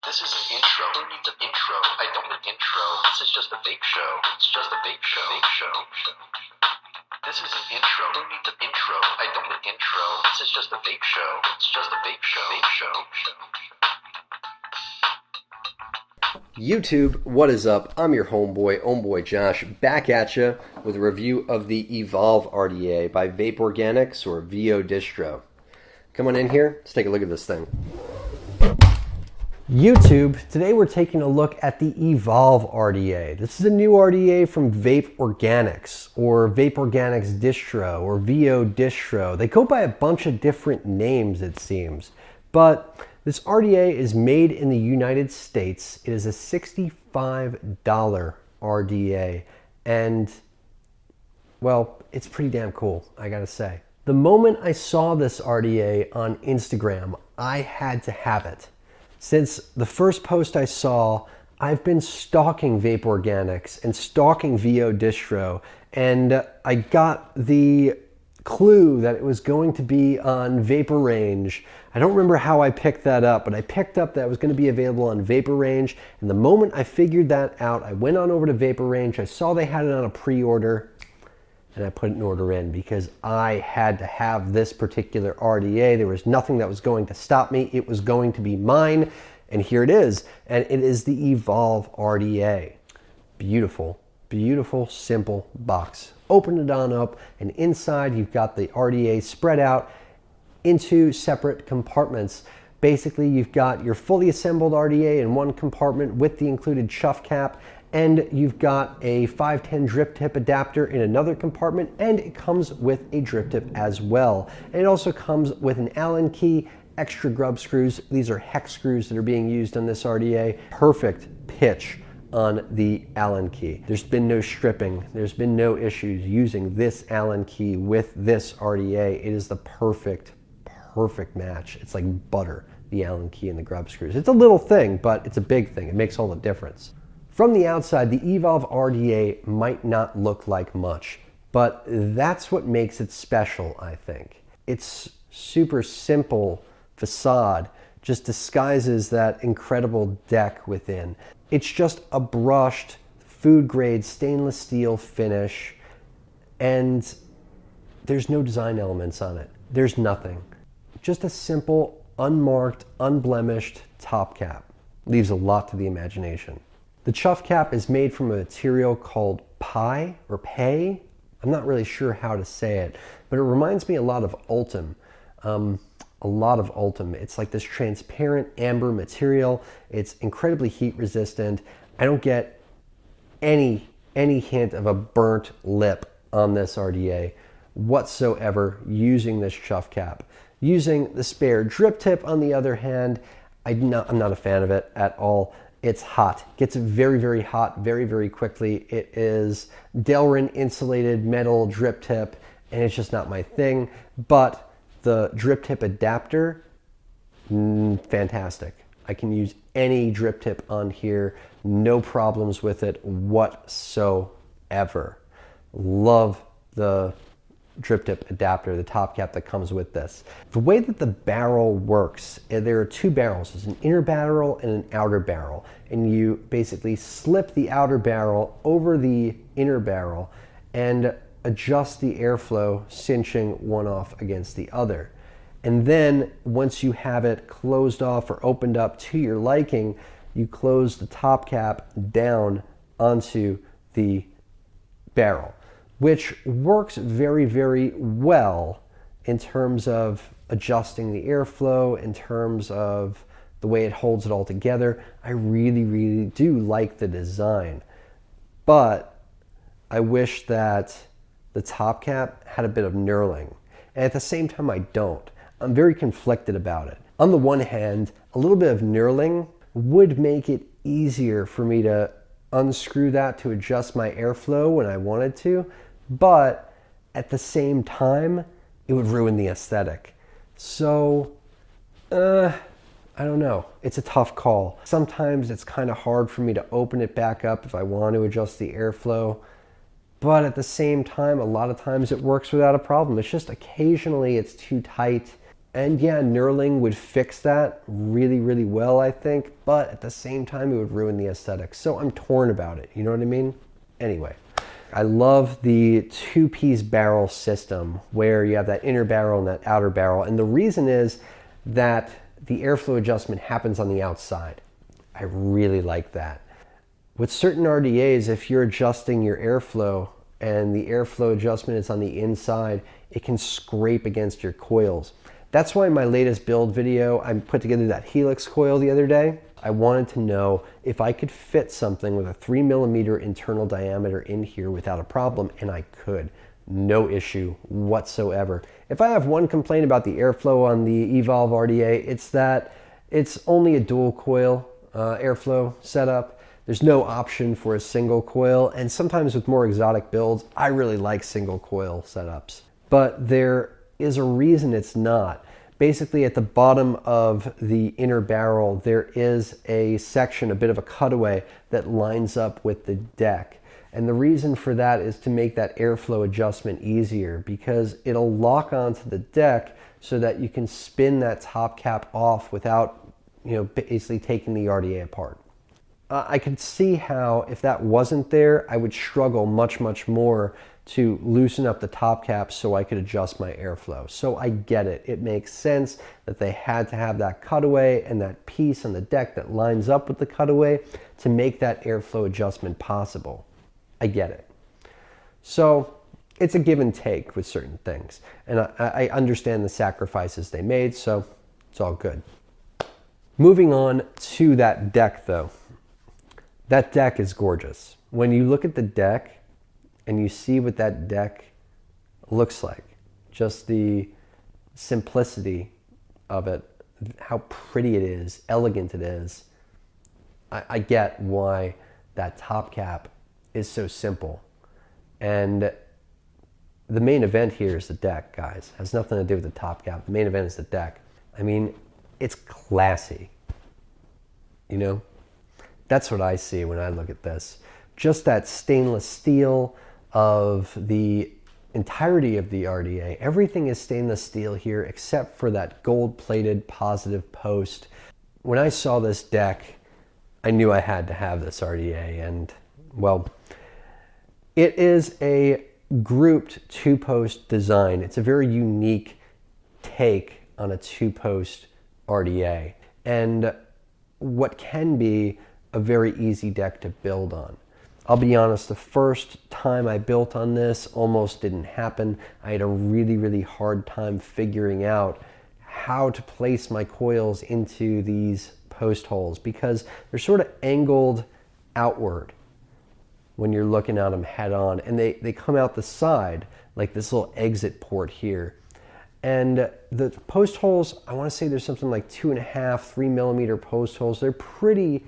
This is an intro. Who needs an intro? I don't need an intro. This is just a vape show. It's just a vape show. Vape show. This is an intro. Who needs an intro? I don't need an intro. This is just a vape show. It's just a vape show. Vape show. YouTube, what is up? I'm your homeboy Josh, back at you with a review of the Evolve RDA by Vape Organics or VODISTRO. Come on in here, let's take a look at this thing. YouTube, today we're taking a look at the Evolve RDA. This is a new RDA from Vape Organics or Vape Organics Distro or VODISTRO. They go by a bunch of different names, it seems, but this RDA is made in the United States. It is a $65 RDA, and well, it's pretty damn cool, I gotta say. The moment I saw this RDA on Instagram, I had to have it. Since the first post I saw, I've been stalking Vape Organics and stalking VODISTRO, and I got the clue that it was going to be on VaporRange. I don't remember how I picked that up, but I picked up that it was going to be available on VaporRange, and the moment I figured that out, I went on over to VaporRange, I saw they had it on a pre-order, and I put an order in because I had to have this particular RDA. There was nothing that was going to stop me. It was going to be mine, and here it is. And it is the Evolve RDA. Beautiful, beautiful, simple box. Open it on up, and inside you've got the RDA spread out into separate compartments. Basically, you've got your fully assembled RDA in one compartment with the included Chuff Cap, and you've got a 510 drip tip adapter in another compartment, and it comes with a drip tip as well. And it also comes with an Allen key, extra grub screws. These are hex screws that are being used on this RDA. Perfect pitch on the Allen key. There's been no stripping. There's been no issues using this Allen key with this RDA. It is the perfect match. It's like butter, the Allen key and the grub screws. It's a little thing, but it's a big thing. It makes all the difference. From the outside, the Evolve RDA might not look like much, but that's what makes it special, I think. Its super simple facade just disguises that incredible deck within. It's just a brushed, food-grade stainless steel finish, and there's no design elements on it. There's nothing. Just a simple, unmarked, unblemished top cap. Leaves a lot to the imagination. The Chuff Cap is made from a material called pie or pay. I'm not really sure how to say it, but it reminds me a lot of Ultim. It's like this transparent amber material. It's incredibly heat resistant. I don't get any hint of a burnt lip on this RDA whatsoever using this Chuff Cap. Using the spare drip tip, on the other hand, I'm not a fan of it at all. It's hot. Gets very, very hot very, very quickly. It is Delrin insulated metal drip tip, and it's just not my thing. But the drip tip adapter, fantastic. I can use any drip tip on here. No problems with it whatsoever. Love the drip tip adapter, the top cap that comes with this. The way that the barrel works, there are two barrels. There's an inner barrel and an outer barrel. And you basically slip the outer barrel over the inner barrel and adjust the airflow, cinching one off against the other. And then once you have it closed off or opened up to your liking, you close the top cap down onto the barrel, which works very, very well in terms of adjusting the airflow, in terms of the way it holds it all together. I really, really do like the design, but I wish that the top cap had a bit of knurling, and at the same time I don't. I'm very conflicted about it. On the one hand, a little bit of knurling would make it easier for me to unscrew that to adjust my airflow when I wanted to, but at the same time, it would ruin the aesthetic. So, I don't know. It's a tough call. Sometimes it's kind of hard for me to open it back up if I want to adjust the airflow, but at the same time, a lot of times it works without a problem. It's just occasionally it's too tight, And yeah, knurling would fix that really, really well, I think, but at the same time, it would ruin the aesthetics. So I'm torn about it, you know what I mean? Anyway, I love the two-piece barrel system where you have that inner barrel and that outer barrel. And the reason is that the airflow adjustment happens on the outside. I really like that. With certain RDAs, if you're adjusting your airflow and the airflow adjustment is on the inside, it can scrape against your coils. That's why in my latest build video, I put together that Helix coil the other day. I wanted to know if I could fit something with a 3mm internal diameter in here without a problem, and I could. No issue whatsoever. If I have one complaint about the airflow on the Evolve RDA, it's that it's only a dual coil airflow setup. There's no option for a single coil, and sometimes with more exotic builds, I really like single coil setups. But there is a reason it's not. Basically, at the bottom of the inner barrel, there is a section, a bit of a cutaway, that lines up with the deck. And the reason for that is to make that airflow adjustment easier, because it'll lock onto the deck so that you can spin that top cap off without, basically taking the RDA apart. I could see how if that wasn't there, I would struggle much, much more to loosen up the top cap so I could adjust my airflow. So I get it. It makes sense that they had to have that cutaway and that piece on the deck that lines up with the cutaway to make that airflow adjustment possible. I get it. So it's a give and take with certain things. And I understand the sacrifices they made, so it's all good. Moving on to that deck though. That deck is gorgeous. When you look at the deck and you see what that deck looks like, just the simplicity of it, how pretty it is, elegant it is, I get why that top cap is so simple. And the main event here is the deck, guys. It has nothing to do with the top cap. The main event is the deck. I mean, it's classy, That's what I see when I look at this. Just that stainless steel of the entirety of the RDA. Everything is stainless steel here except for that gold-plated positive post. When I saw this deck, I knew I had to have this RDA, and well, it is a grouped two-post design. It's a very unique take on a two-post RDA, and what can be a very easy deck to build on. I'll be honest, the first time I built on this almost didn't happen. I had a really, really hard time figuring out how to place my coils into these post holes because they're sort of angled outward when you're looking at them head on, and they come out the side like this little exit port here. And the post holes, I want to say there's something like 2.5, 3mm post holes. They're pretty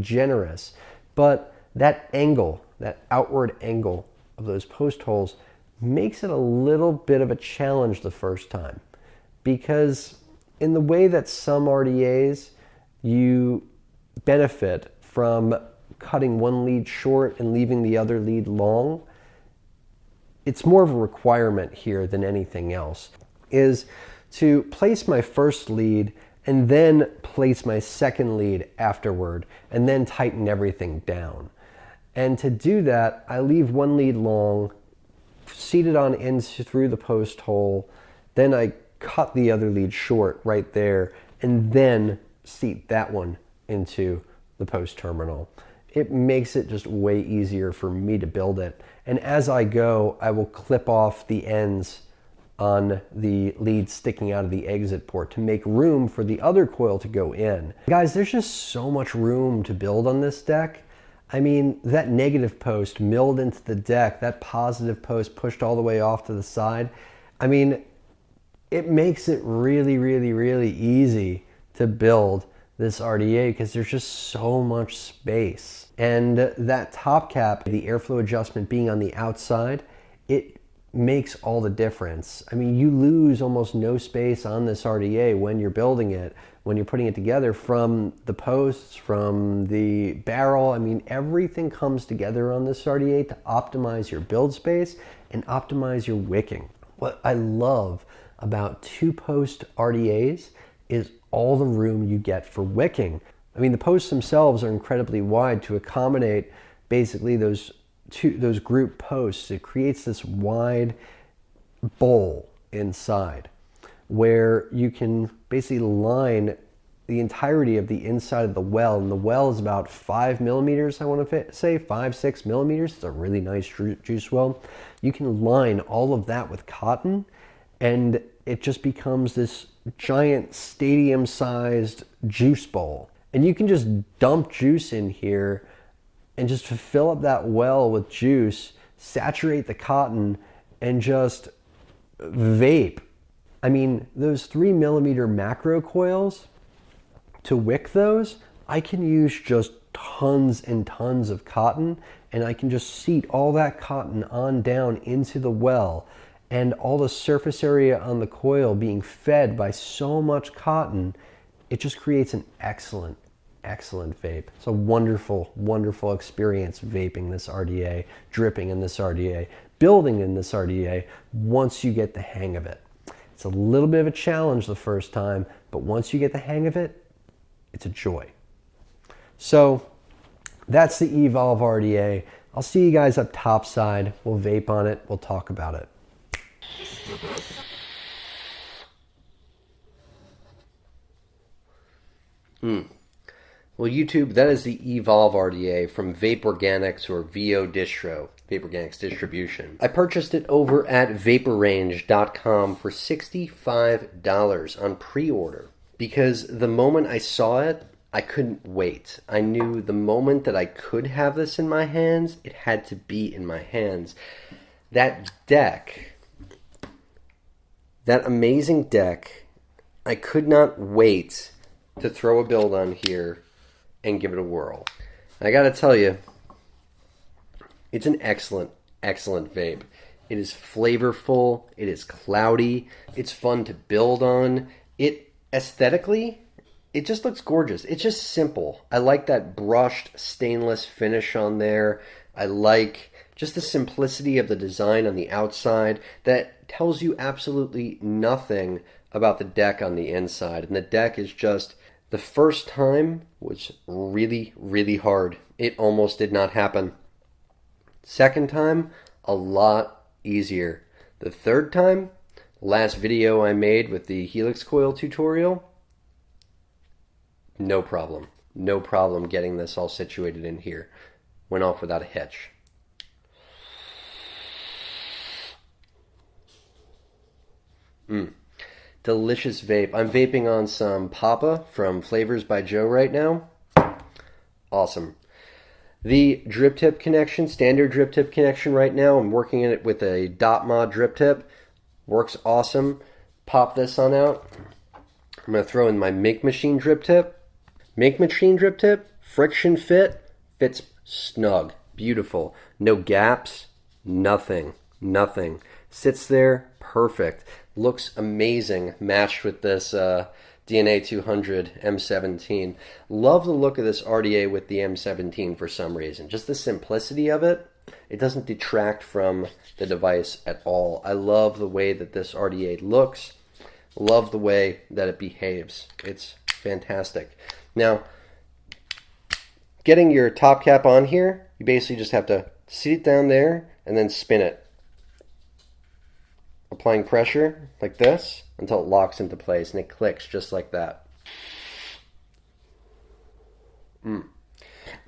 generous, but that angle, that outward angle of those post holes makes it a little bit of a challenge the first time, because in the way that some RDAs, you benefit from cutting one lead short and leaving the other lead long, it's more of a requirement here than anything else, is to place my first lead and then place my second lead afterward and then tighten everything down. And to do that, I leave one lead long, seat it on in through the post hole, then I cut the other lead short right there, and then seat that one into the post terminal. It makes it just way easier for me to build it. And as I go, I will clip off the ends on the lead sticking out of the exit port to make room for the other coil to go in. Guys, there's just so much room to build on this deck. I mean, that negative post milled into the deck, that positive post pushed all the way off to the side. I mean, it makes it really, really, really easy to build this RDA because there's just so much space. And that top cap, the airflow adjustment being on the outside, it makes all the difference. I mean, you lose almost no space on this RDA when you're building it, when you're putting it together, from the posts, from the barrel. I mean, everything comes together on this RDA to optimize your build space and optimize your wicking. What I love about 2-post RDAs is all the room you get for wicking. I mean, the posts themselves are incredibly wide to accommodate basically those group posts. It creates this wide bowl inside where you can basically line the entirety of the inside of the well, and the well is about 5 millimeters, I want to say 5-6 millimeters. It's a really nice juice well. You can line all of that with cotton, and it just becomes this giant stadium-sized juice bowl. And you can just dump juice in here and just fill up that well with juice, saturate the cotton, and just vape. I mean, those 3 millimeter macro coils, to wick those, I can use just tons and tons of cotton, and I can just seat all that cotton on down into the well, and all the surface area on the coil being fed by so much cotton, it just creates an excellent vape. It's a wonderful, wonderful experience vaping this RDA, dripping in this RDA, building in this RDA once you get the hang of it. It's a little bit of a challenge the first time, but once you get the hang of it, it's a joy. So that's the Evolve RDA. I'll see you guys up topside. We'll vape on it. We'll talk about it. Well, YouTube, that is the Evolve RDA from Vape Organics, or VODISTRO, Vape Organics Distribution. I purchased it over at VaporRange.com for $65 on pre-order, because the moment I saw it, I couldn't wait. I knew the moment that I could have this in my hands, it had to be in my hands. That deck, that amazing deck, I could not wait to throw a build on here and give it a whirl. I gotta tell you, it's an excellent, excellent vape. It is flavorful, it is cloudy, it's fun to build on. It aesthetically, it just looks gorgeous. It's just simple. I like that brushed stainless finish on there. I like just the simplicity of the design on the outside that tells you absolutely nothing about the deck on the inside. And the deck is just, the first time was really, really hard. It almost did not happen. Second time, a lot easier. The third time, last video I made with the Helix coil tutorial, no problem. No problem getting this all situated in here. Went off without a hitch. Delicious vape. I'm vaping on some Papa from Flavors by Joe right now. Awesome. The drip tip connection, standard drip tip connection right now, I'm working in it with a dot mod drip tip. Works awesome. Pop this on out. I'm going to throw in my Make Machine drip tip. Make Machine drip tip, friction fit, fits snug. Beautiful. No gaps, nothing. Sits there, perfect. Looks amazing matched with this DNA 200 M17. Love the look of this RDA with the M17 for some reason. Just the simplicity of it. It doesn't detract from the device at all. I love the way that this RDA looks. Love the way that it behaves. It's fantastic. Now, getting your top cap on here, you basically just have to seat it down there and then spin it. Applying pressure like this until it locks into place and it clicks just like that.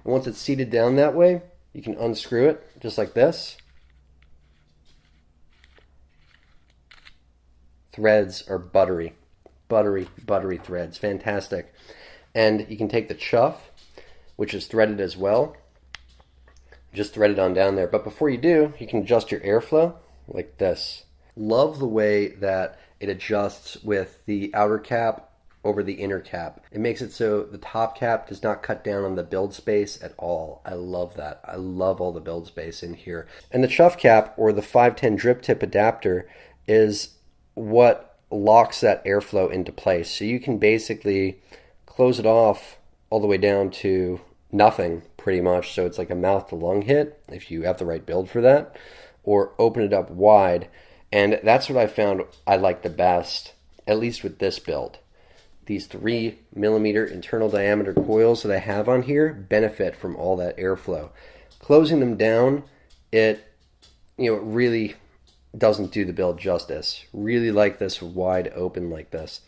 Once it's seated down that way, you can unscrew it just like this. Threads are buttery threads. Fantastic. And you can take the chuff, which is threaded as well. Just thread it on down there. But before you do, you can adjust your airflow like this. Love the way that it adjusts with the outer cap over the inner cap. It makes it so the top cap does not cut down on the build space at all. I love that. I love all the build space in here. And the Chuff Cap, or the 510 drip tip adapter, is what locks that airflow into place. So you can basically close it off all the way down to nothing, pretty much. So it's like a mouth to lung hit, if you have the right build for that, or open it up wide. And that's what I found I like the best, at least with this build. These 3mm internal diameter coils that I have on here benefit from all that airflow. Closing them down, it really doesn't do the build justice. Really like this wide open like this.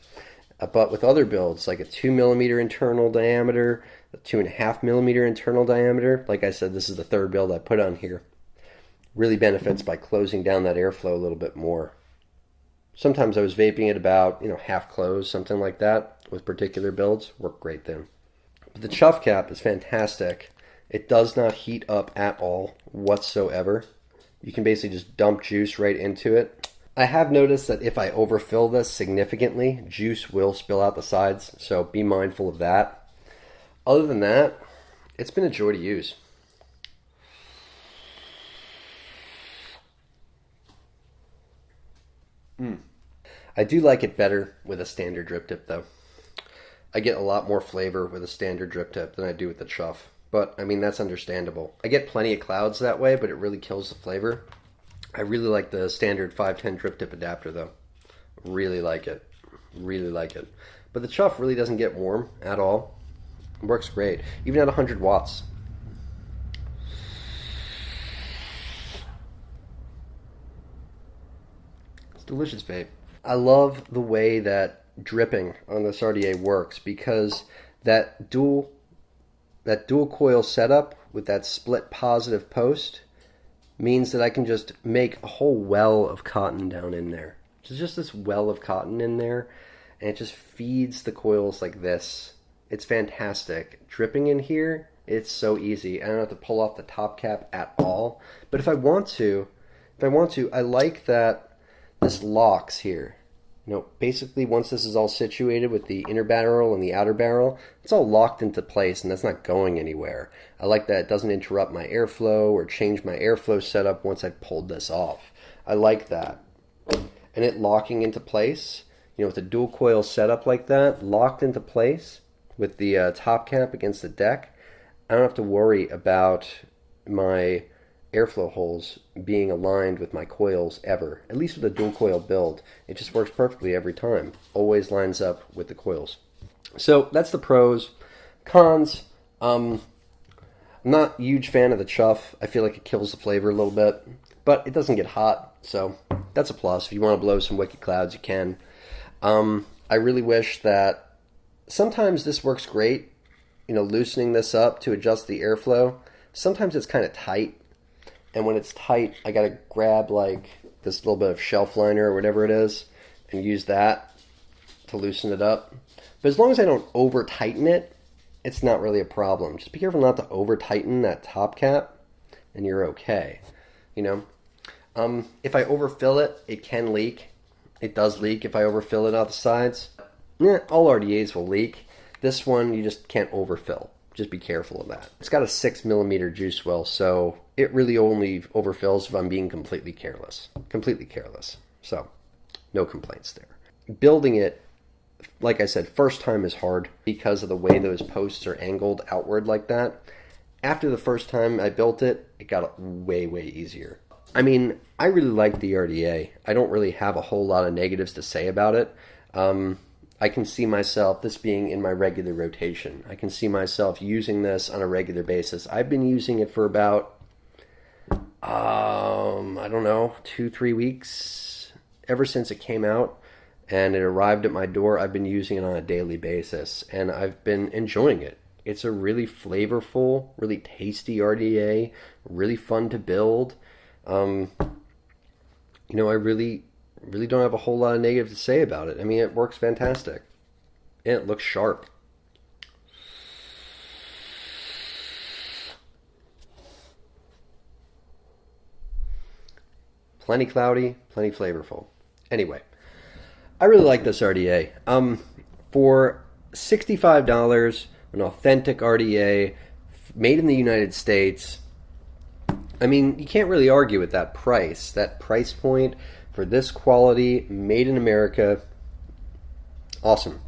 But with other builds, like a 2mm internal diameter, a 2.5mm internal diameter, like I said, this is the third build I put on here, really benefits by closing down that airflow a little bit more. Sometimes I was vaping at about, half close, something like that, with particular builds. Work great then. But the Chuff Cap is fantastic. It does not heat up at all whatsoever. You can basically just dump juice right into it. I have noticed that if I overfill this significantly, juice will spill out the sides, so be mindful of that. Other than that, it's been a joy to use. I do like it better with a standard drip tip though. I get a lot more flavor with a standard drip tip than I do with the Chuff. But, I mean, that's understandable. I get plenty of clouds that way, but it really kills the flavor. I really like the standard 510 drip tip adapter though. Really like it. Really like it. But the Chuff really doesn't get warm at all. It works great. Even at 100 watts. It's delicious vape. I love the way that dripping on this RDA works because that dual coil setup with that split positive post means that I can just make a whole well of cotton down in there. There's just this well of cotton in there, and it just feeds the coils like this. It's fantastic. Dripping in here, it's so easy. I don't have to pull off the top cap at all. But if I want to, I like that this locks here. Basically once this is all situated with the inner barrel and the outer barrel, it's all locked into place and that's not going anywhere. I like that it doesn't interrupt my airflow or change my airflow setup once I've pulled this off. I like that. And it locking into place, with a dual coil setup like that, locked into place with the top cap against the deck, I don't have to worry about my airflow holes being aligned with my coils ever. At least with a dual coil build, it just works perfectly every time. Always lines up with the coils. So that's the pros. Cons, I'm not a huge fan of the Chuff. I feel like it kills the flavor a little bit, but it doesn't get hot, so that's a plus. If you want to blow some wicked clouds, you can. I really wish that sometimes this works great, loosening this up to adjust the airflow. Sometimes it's kind of tight. And when it's tight, I gotta grab like this little bit of shelf liner or whatever it is and use that to loosen it up. But as long as I don't over tighten it, it's not really a problem. Just be careful not to over tighten that top cap and you're okay. If I overfill it, it can leak. It does leak if I overfill it out the sides. All RDAs will leak. This one, you just can't overfill. Just be careful of that. It's got a 6mm juice well, so it really only overfills if I'm being completely careless. Completely careless. So, no complaints there. Building it, like I said, first time is hard because of the way those posts are angled outward like that. After the first time I built it, it got way, way easier. I mean, I really like the RDA. I don't really have a whole lot of negatives to say about it. I can see myself, this being in my regular rotation. I can see myself using this on a regular basis. I've been using it for about, I don't know, 2-3 weeks. Ever since it came out and it arrived at my door, I've been using it on a daily basis. And I've been enjoying it. It's a really flavorful, really tasty RDA. Really fun to build. I really don't have a whole lot of negative to say about it. I mean, it works fantastic. And it looks sharp. Plenty cloudy, plenty flavorful. Anyway, I really like this RDA. For $65, an authentic RDA made in the United States, I mean, you can't really argue with that price. That price point for this quality, made in America, awesome.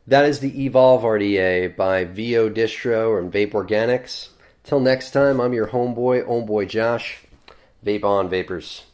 That is the Evolve RDA by VODISTRO and Vape Organics. Till next time, I'm your homeboy Josh. Vape on, Vapers.